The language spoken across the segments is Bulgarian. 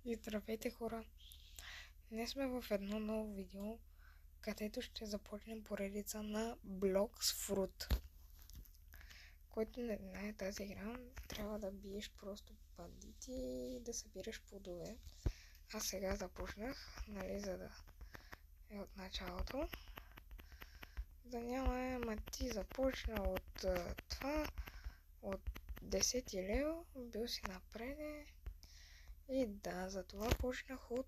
И здравейте, хора! Днес сме в едно ново видео, където ще започнем поредица на Blox Fruit. Който не знае тази игра, трябва да биеш просто бандити и да събираш плодове. Аз сега започнах, нали, за да е от началото. Да няма, ама ти започна от това, от 10 лева, бил си напреде. И да, затова почнах от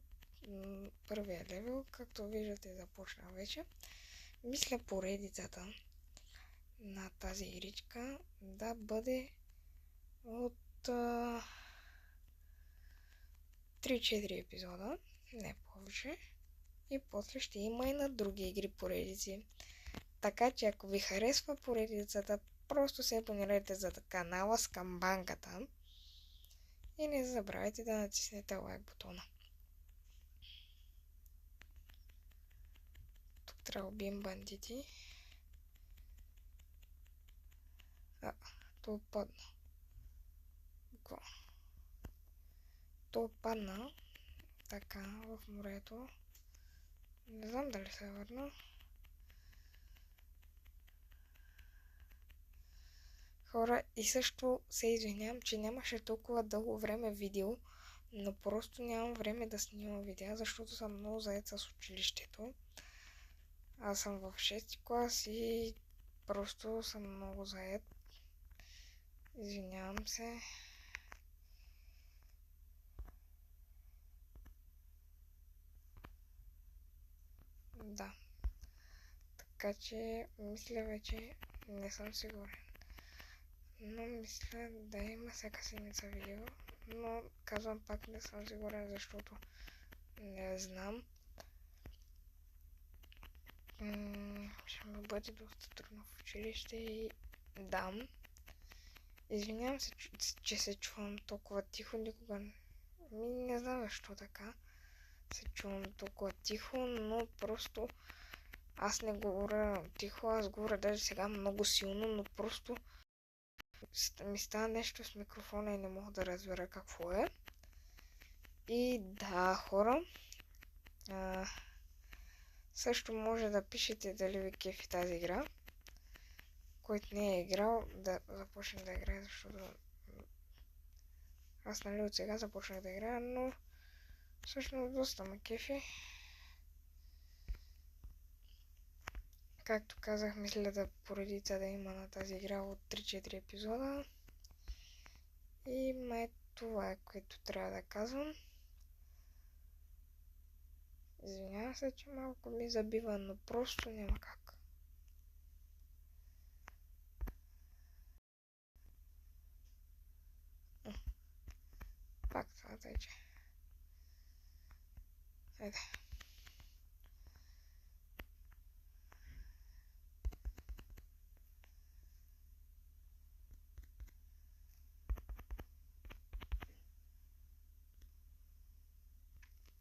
първия левел, както виждате започна вече. Мисля поредицата на тази игричка да бъде от 3-4 епизода, не повече. И после ще има и на други игри поредици. Така че ако ви харесва поредицата, просто се абонирайте за канала с камбанката. И не забравяйте да натиснете лайк бутона. Тук трябва да убием бандити. То падна. То падна така в морето. Не знам дали се върна. Хора, и също се извинявам, че нямаше толкова дълго време видео, но просто нямам време да снимам видеа, защото съм много заед с училището. Аз съм в 6-ти клас и просто съм много заед. Извинявам се. Да. Така че мисля вече, не съм сигурен. Но мисля да има всяка седмица видео. Но казвам пак не съм сигурен, защото не знам. Ще ми бъде доста трудно в училище и дам. Извинявам се, че се чувам толкова тихо. Никога не знам защо така се чувам толкова тихо, но просто аз не говоря тихо, аз говоря даже сега много силно, но просто ми става нещо с микрофона и не мога да разбера какво е. И да, хора, също може да пишете дали ви кефи тази игра. Който не е играл, да започне да играе, защото аз нали от сега започнах да играя, но всъщност доста ме кефи. Както казах, мисля да поредица да има на тази игра от 3-4 епизода. И май това е, което трябва да казвам. Извинявам се, че малко ми забива, но просто няма как. Пак това тъйче. Айде.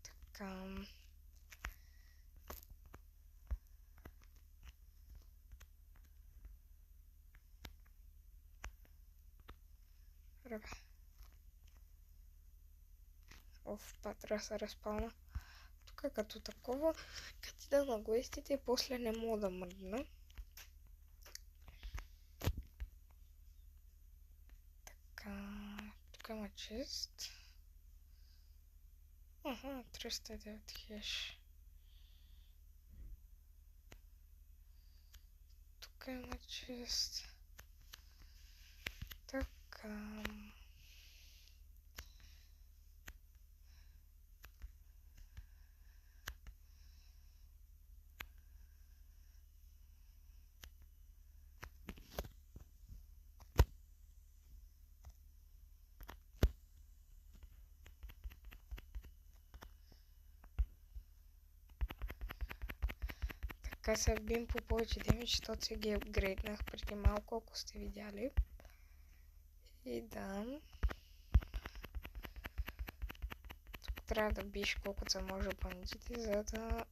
Така. Ребе. Пак трябва да се разпална. Тук като такова, като да на гостите, после не мога да мръдна. Така, тук има чест. 309 хеш. Тук има чест. Така. Така се бим по повече демидж, защото се ги апгрейднах преди малко, ако сте видяли. И да. Тук трябва да биеш колкото се може бандити, за да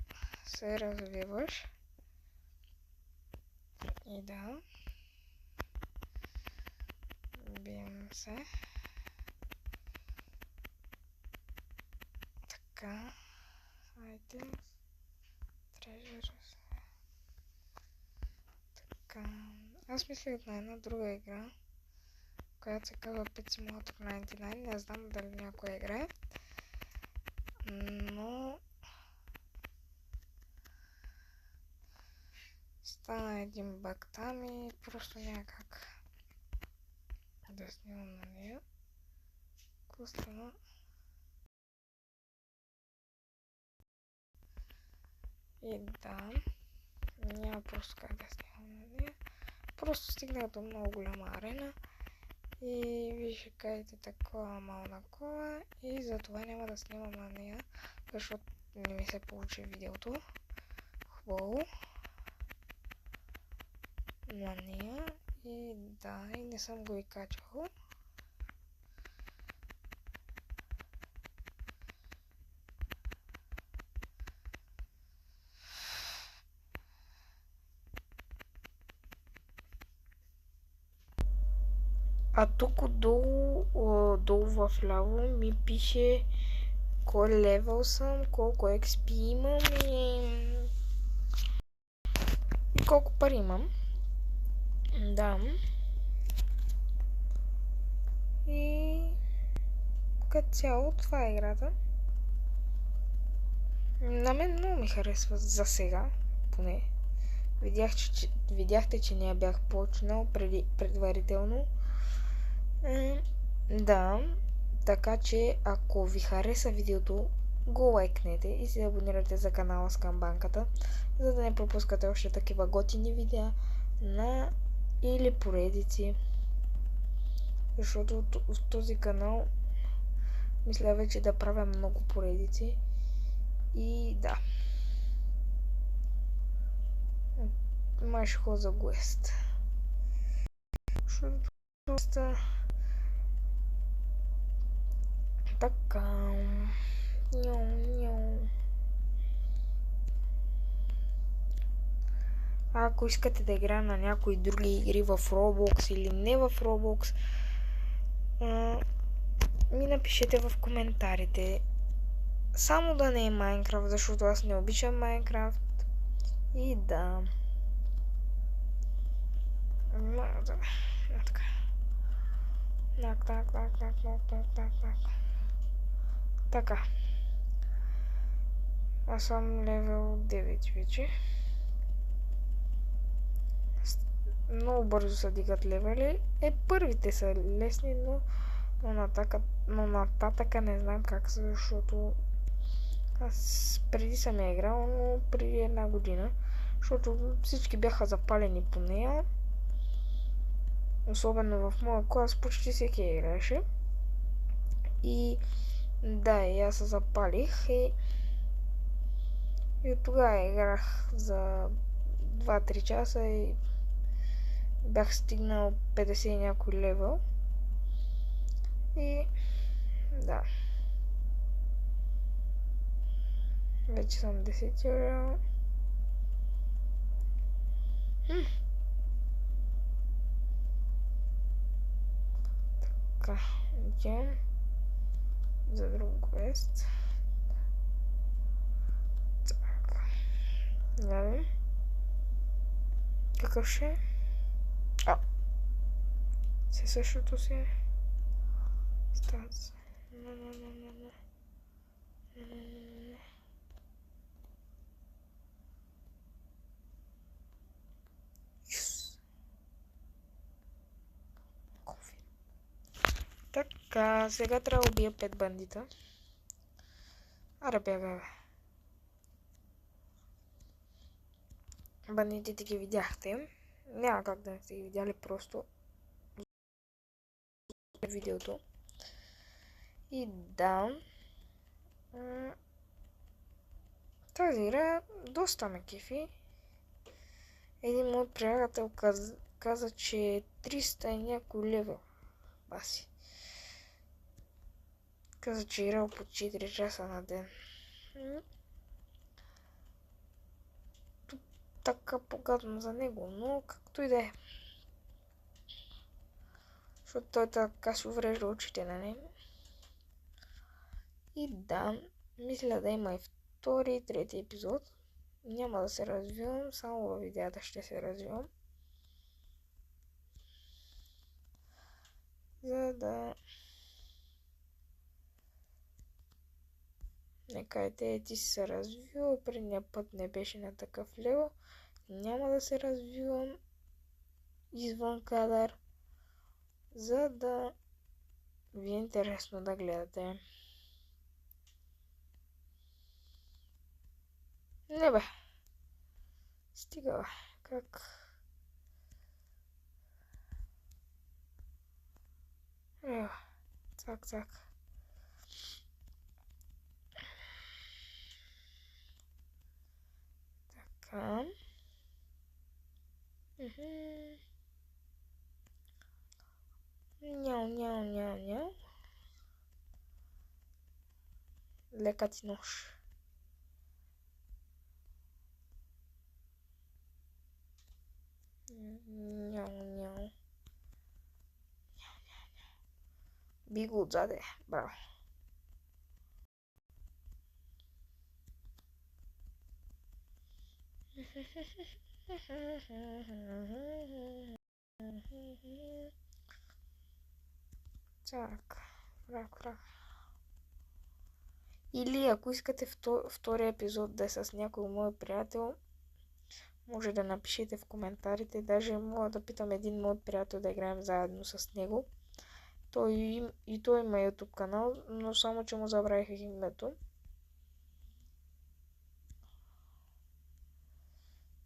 се развиваш. И да. Бием се. Така. Айде. Treasures. Така. Аз мислех на една друга игра, която се казва Pet Simulator 99. Не знам дали някой играе. Но стана един бъг там и просто някак да снимам на нея. Костана. И да, няма просто как да снимам на нея. Просто стигнах до много голяма арена и вие ще кажете такова мална кола и затова няма да снимам на нея, защото не ми се получи видеото. Хубаво. На нея и да, и не съм го и качвал. А тук долу в ляво ми пише кой левел съм, колко XP имам и колко пари имам. Да. И като цяло това е играта. На мен много ми харесва за сега, поне. Видяхте, че не я бях почнал предварително. Да, така че ако ви хареса видеото, го лайкнете и се абонирайте за канала с камбанката, за да не пропускате още такива готини видеа или поредици. Защото в този канал мисля вече да правя много поредици. И да. Май ще ходя за Гуест. Защото така. Ако искате да игра на някои други игри в Roblox или не в Roblox, ми напишете в коментарите. Само да не е Майнкрафт, защото аз не обичам Майнкрафт. И да. Така. Аз съм левел 9 вече. Много бързо се дигат левели. Първите са лесни, но нататъка не знам как са, защото аз преди съм я играл, но преди една година, защото всички бяха запалени по нея. Особено в моя клас почти всеки я играеше. И да, и аз се запалих и от тогава играх за 2-3 часа и бях стигнал 50 и някой левел. И да. Вече съм 10 левел. Така, идем за друг квест. Така. Гледам. Какъв ще е? Се същото си е. Стац. Така, сега трябва да убия 5 бандита. Аре бяга, бе. Бандитите ги видяхте. Няма как да не сте ги видяли, просто видеото. И да. Тази игра доста ме кефи. Един мой приятел каза, че е 300 и някой левел. Баси. Каза, че е играл по 4 часа на ден. Така погадно за него, но както и да е. Защото той така си уврежда очите на него. И да, Мисля да има и втори и трети епизод. Няма да се развивам, само във видеята ще се развивам. За да... Не кажете, ти си се развил, предния път не беше на такъв лево. Няма да се развивам извън кадър, за да ви е интересно да гледате. Не бе. Стига бе. Как? Ева. Цак, цак. Така. Няу, няу, няу, няу. Лека ти нож. Няу, няу. Би го отзаде. Браво. Так. Враг. Или ако искате втория епизод да е с някой мой приятел, може да напишете в коментарите. Даже мога да питам един мой приятел да играем заедно с него. Той има YouTube канал, но само че му забравих името.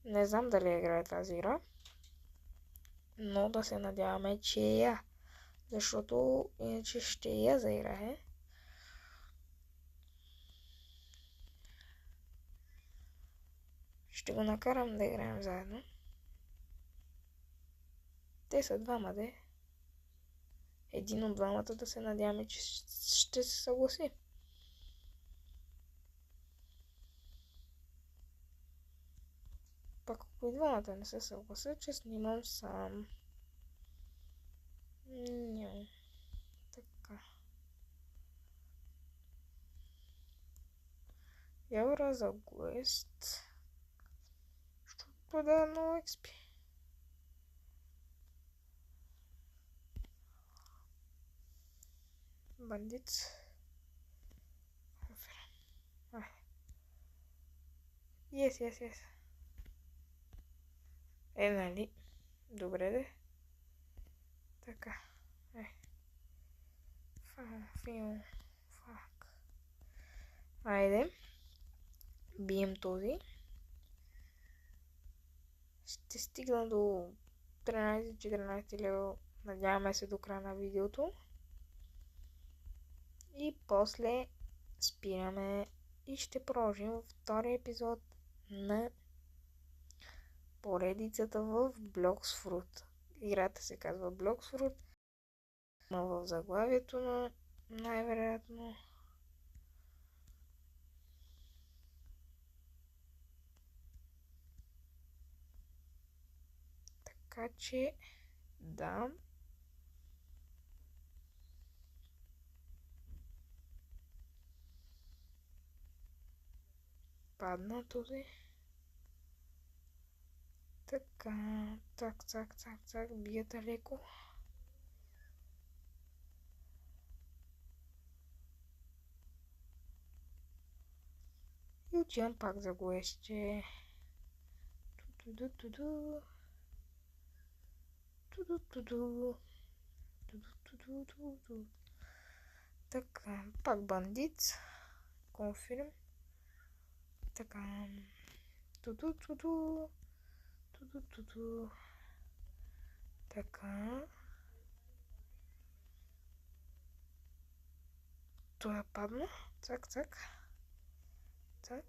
Не знам дали играе тази игра, но да се надяваме, че я. Защото иначе ще я заиграе. Ще го накарам да играем заедно. Те са двама, де. Един от двамата да се надяваме, че ще се съгласи. Пак ако и двамата не се съгласят, че снимам сам. Не. Така. Евро за гост. Защото да е много XP. Бандит. Yes. Нали? Добре де. Така. Фак. Айде. Бием този. Ще стигна до 13-14 лева. Надяваме се до края на видеото. И после спираме и ще продължим втория епизод на поредицата в Blox Fruit. Играта се казва Blox Fruit. Но в заглавието на най-вероятно така че да. Падна този. Така, цак, бията леко. И отивам пак за гоеще. Така, пак бандит. Конфирм. Така. Така. Той падна. Цак. Цак. Така.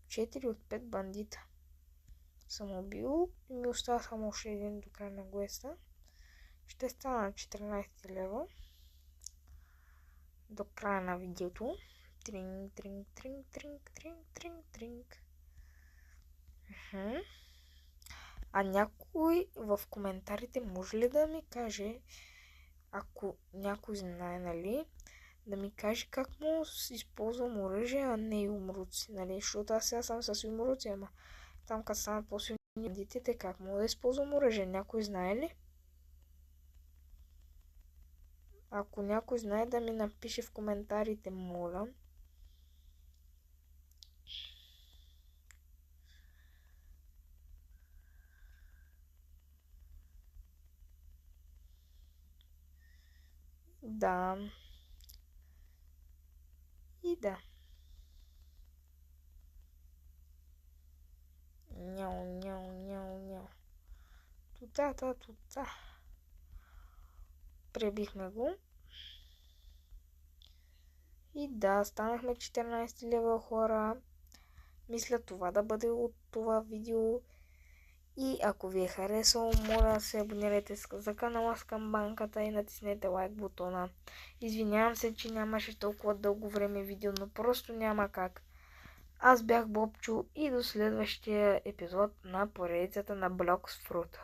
4 от 5 бандита съм убил и ми остава само още един до края на квеста. Ще стана 14 лева до края на видеото. Тринг, тринг, тринг, тринг, тринг, тринг, тринг. А някой в коментарите може ли да ми каже, ако някой знае, нали, да ми каже как му използвам оръжие, а не и умруци, нали, защото аз сега съм с умруци, ама там като станат по-силни бандитите, как мога да използвам оръжие, някой знае ли? Ако някой знае, да ми напише в коментарите, моля. Да. И да. Няу, няу, няу, няу. Тута. Пребихме го. И да, станахме 14 лева, хора. Мисля това да бъде от това видео. И ако ви е харесало, моля се абонирайте за канала с камбанката и натиснете лайк бутона. Извинявам се, че нямаше толкова дълго време видео, но просто няма как. Аз бях Бобчо и до следващия епизод на поредицата на Blox Fruit.